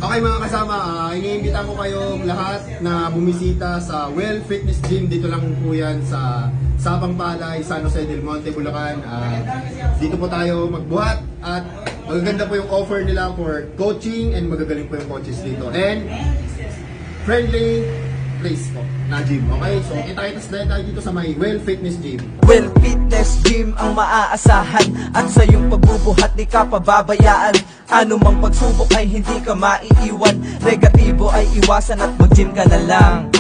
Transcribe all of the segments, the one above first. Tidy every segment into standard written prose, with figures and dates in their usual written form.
Okay mga kasama, iniimbitahan ko kayong lahat na bumisita sa Well Fitness Gym. Dito lang po yan sa Sapang Palay, San Jose del Monte, Bulacan. Dito po tayo magbuhat at magaganda po yung offer nila for coaching and magagaling po yung coaches dito. And friendly place po na gym. Okay, so kita-kitas na tayo dito sa may Well Fitness Gym. Well Fitness Gym ang maaasahan, at sa iyong pagbubuhat di ka pababayaan. Ano mang pagsubok ay hindi ka maiiwan, negatibo ay iwasan at mag-gym ka na lang.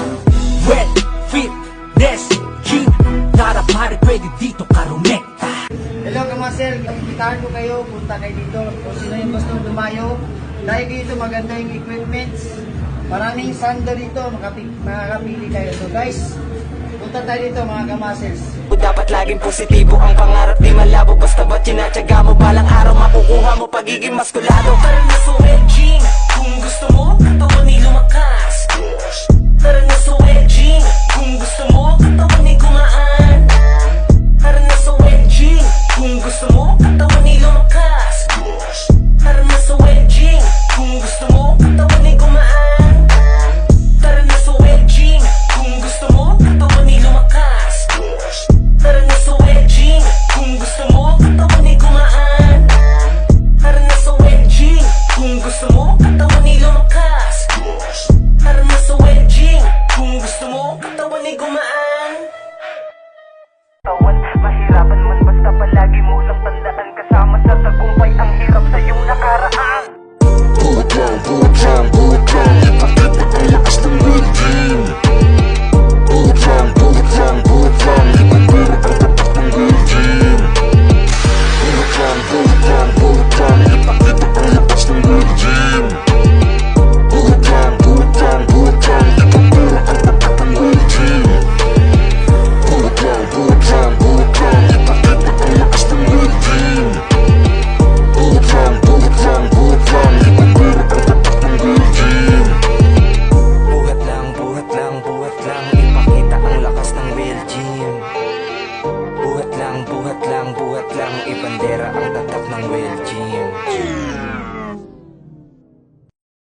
Well Fitness Gym, nara pare pwede dito ka rumekta. Hello kamasel, imbitahan ko kayo, punta kayo dito. Kung sino yung gusto dumayo, dahil dito maganda yung equipments. Maraming sando dito, makakapili kayo. So guys, punta tayo dito mga kamasels. Dapat laging positibo ang pangarap, di malabo. Basta ba't tinatsaga mo, balang araw makukuha mo pagiging maskulado. Tara na sa Well Gym, kung gusto mo, katawan ay lumakas. Tara na sa Well Gym, kung gusto mo, katawan ay gumaan. Tara na sa Well Gym, kung gusto mo, katawan ay lumakas. Tara na sa Well Gym, kung gusto mo, katawan ay gumaan. Tara na sa Well Gym, kung gusto mo, katawan ay lumakas. Tara na sa Well Gym, kung gusto mo, katawan ay gumaan. Tara na sa Well Gym, kung gusto mo, katawan ay lumakas. Tara na sa Well Gym, kung gusto mo, katawan ay gumaan. Tawan, mahirapan man basta palagi mo lang tandaan, kasama sa tagumpay ang hirap sa iyong nakaraan. Pull it down,